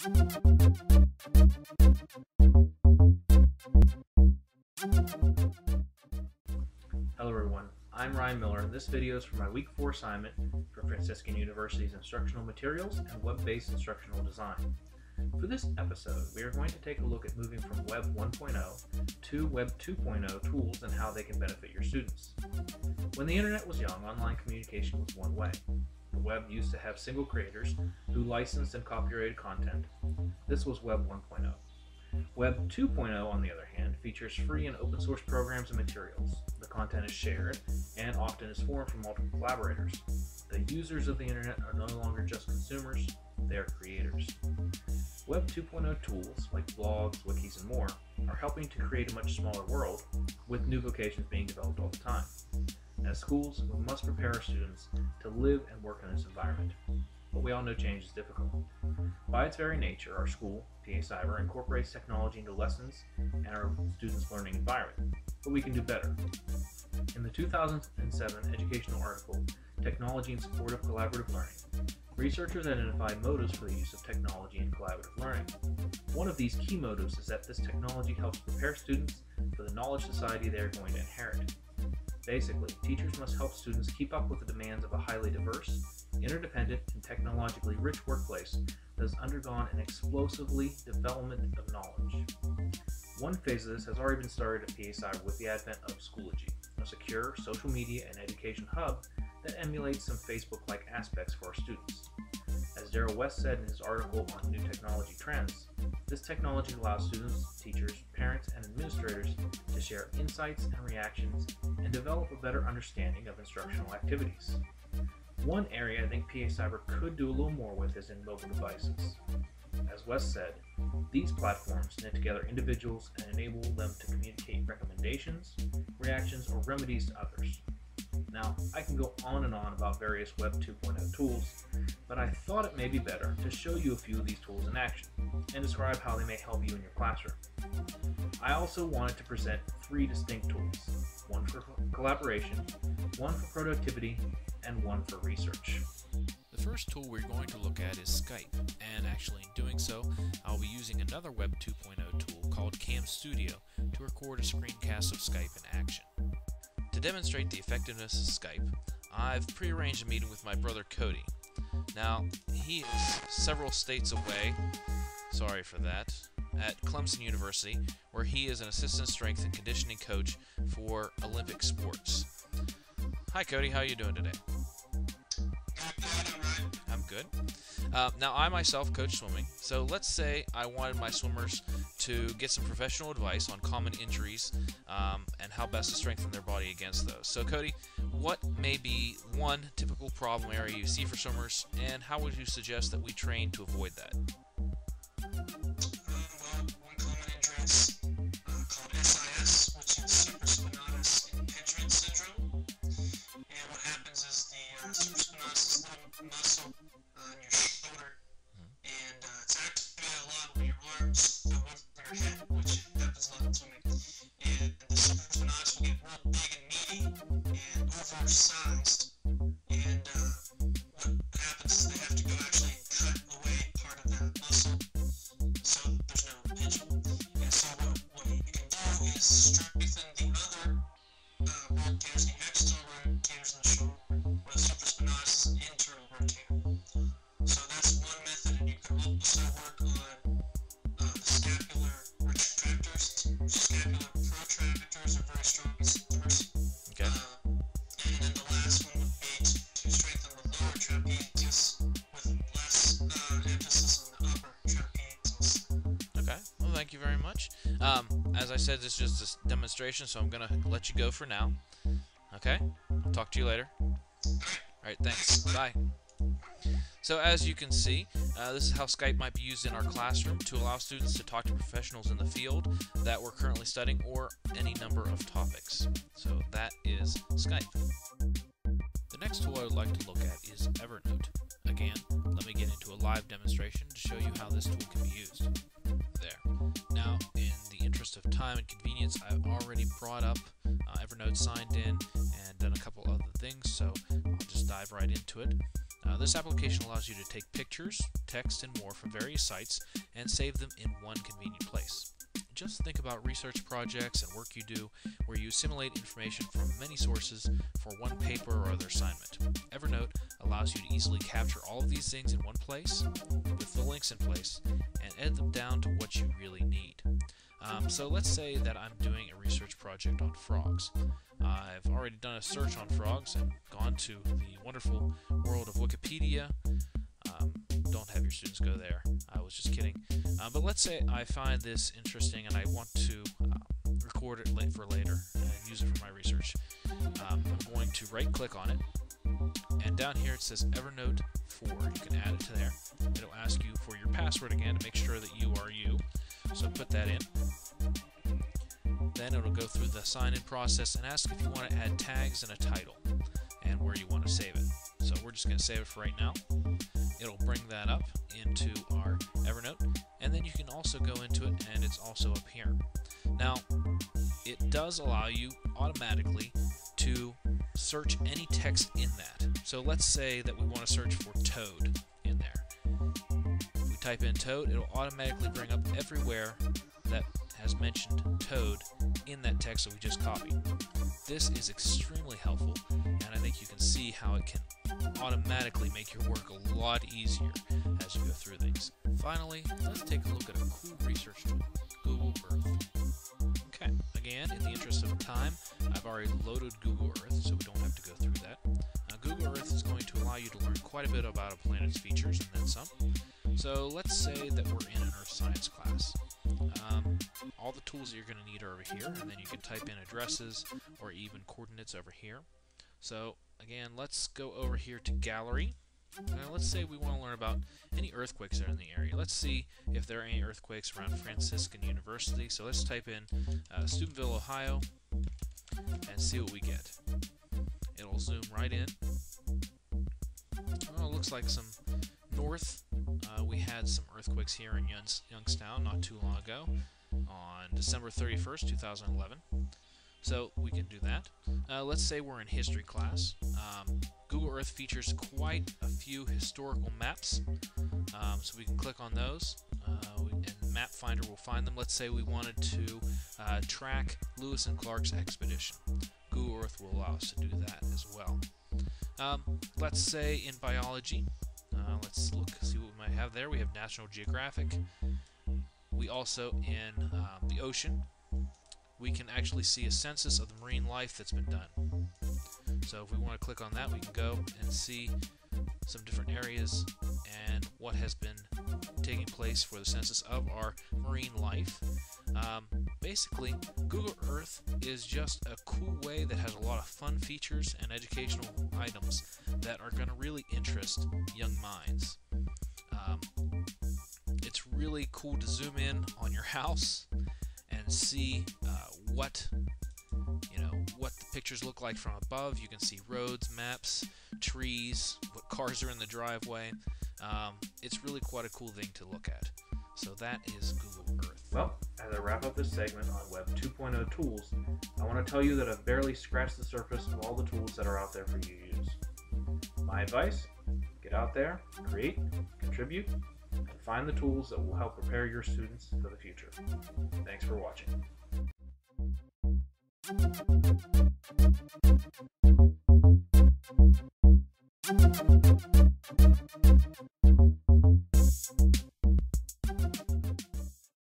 Hello everyone, I'm Ryan Miller, and this video is for my Week 4 assignment for Franciscan University's Instructional Materials and Web-Based Instructional Design. For this episode, we are going to take a look at moving from Web 1.0 to Web 2.0 tools and how they can benefit your students. When the internet was young, online communication was one way. The web used to have single creators who licensed and copyrighted content. This was Web 1.0. Web 2.0, on the other hand, features free and open source programs and materials. The content is shared and often is formed from multiple collaborators. The users of the internet are no longer just consumers, they are creators. Web 2.0 tools like blogs, wikis, and more are helping to create a much smaller world, with new vocations being developed all the time. As schools, we must prepare our students to live and work in this environment. But we all know change is difficult. By its very nature, our school, PA Cyber, incorporates technology into lessons and our students' learning environment. But we can do better. In the 2007 educational article, Technology in Support of Collaborative Learning, researchers identified motives for the use of technology in collaborative learning. One of these key motives is that this technology helps prepare students for the knowledge society they are going to inherit. Basically, teachers must help students keep up with the demands of a highly diverse, interdependent, and technologically rich workplace that has undergone an explosively development of knowledge. One phase of this has already been started at PA Cyber with the advent of Schoology, a secure social media and education hub that emulates some Facebook-like aspects for our students. As Daryl West said in his article on new technology trends, this technology allows students, teachers, parents, and administrators to share insights and reactions and develop a better understanding of instructional activities. One area I think PA Cyber could do a little more with is in mobile devices. As West said, these platforms knit together individuals and enable them to communicate recommendations, reactions, or remedies to others. Now, I can go on and on about various Web 2.0 tools, but I thought it may be better to show you a few of these tools in action and describe how they may help you in your classroom. I also wanted to present 3 distinct tools, one for collaboration, one for productivity, and one for research. The first tool we're going to look at is Skype, and actually in doing so, I'll be using another Web 2.0 tool called Cam Studio to record a screencast of Skype in action. To demonstrate the effectiveness of Skype, I've prearranged a meeting with my brother Cody. Now, he is several states away, sorry for that, at Clemson University, where he is an assistant strength and conditioning coach for Olympic sports. Hi Cody, how are you doing today? I'm good. Now, I myself coach swimming, so let's say I wanted my swimmers to get some professional advice on common injuries and how best to strengthen their body against those. So Cody, what may be one typical problem area you see for swimmers, and how would you suggest that we train to avoid that? Well, one common injury is called SIS, which is supraspinatus impingement syndrome. And what happens is the supraspinatus little muscle on your shoulder, and it's activated a lot when your arms go over your head, which happens a lot in swimming. And the supraspinatus will get real big and meaty and oversized. And what happens is they have to go actually cut away part of that muscle so there's no impingement. And so what you can do is strengthen the other rotators, the external rotators in the shoulder, where the supraspinatus is an internal rotator. So that's one method, and you can also work on the scapular retractors. Scapular protractors are very strong supports. Okay. And then the last one would be to strengthen the lower trapezius with less emphasis on the upper trapezius. Okay, well thank you very much. As I said, this is just a demonstration, so I'm going to let you go for now. Okay? I'll talk to you later. Alright, thanks. Bye. So as you can see, this is how Skype might be used in our classroom to allow students to talk to professionals in the field that we're currently studying, or any number of topics. So that is Skype. The next tool I would like to look at is Evernote. Again, again, let me get into a live demonstration to show you how this tool can be used. There. Now, in the interest of time and convenience, I've already brought up Evernote, signed in, and done a couple other things, so I'll just dive right into it. This application allows you to take pictures, text, and more from various sites and save them in one convenient place. Just think about research projects and work you do where you assimilate information from many sources for one paper or other assignment. Evernote allows you to easily capture all of these things in one place with the links in place and edit them down to what you really need. So let's say that I'm doing a research project on frogs. I've already done a search on frogs and gone to the wonderful world of Wikipedia. Don't have your students go there. I was just kidding. But let's say I find this interesting and I want to record it for later and use it for my research. I'm going to right-click on it, and down here it says Evernote 4. You can add it to there. It'll ask you for your password again to make sure that you are you. So put that in. Then it'll go through the sign-in process and ask if you want to add tags and a title and where you want to save it. So we're just going to save it for right now. It'll bring that up into our Evernote, and then you can also go into it, and it's also up here. Now, it does allow you automatically to search any text in that. So let's say that we want to search for toad in there. If we type in toad, it'll automatically bring up everywhere that has mentioned toad in that text that we just copied. This is extremely helpful, and I think you can see how it can automatically make your work a lot easier as you go through things. Finally, let's take a look at a cool research tool, Google Earth. Okay, again, in the interest of time, I've already loaded Google Earth, so we don't have to go through that. Google Earth is going to allow you to learn quite a bit about a planet's features and then some. So let's say that we're in an Earth Science class. All the tools that you're going to need are over here, and then you can type in addresses or even coordinates over here. So again, let's go over here to Gallery. Now let's say we want to learn about any earthquakes that are in the area. Let's see if there are any earthquakes around Franciscan University. So let's type in Steubenville, Ohio, and see what we get. It'll zoom right in. Oh, it looks like some north. We had some earthquakes here in Youngstown not too long ago on December 31st, 2011. So we can do that. Let's say we're in history class. Google Earth features quite a few historical maps, so we can click on those, and Map Finder will find them. Let's say we wanted to track Lewis and Clark's expedition. Google Earth will allow us to do that as well. Let's say in biology, let's look, see what we might have there. We have National Geographic. We also, in the ocean, we can actually see a census of the marine life that's been done. So if we want to click on that, we can go and see some different areas and what has been taking place for the census of our marine life. Basically, Google Earth is just a cool way that has a lot of fun features and educational items that are going to really interest young minds. It's really cool to zoom in on your house and see what the pictures look like from above. You can see roads, maps, trees, what cars are in the driveway. It's really quite a cool thing to look at. So that is Google Earth. Well, as I wrap up this segment on Web 2.0 tools, I want to tell you that I've barely scratched the surface of all the tools that are out there for you to use. My advice: get out there, create, contribute, and find the tools that will help prepare your students for the future. Thanks for watching.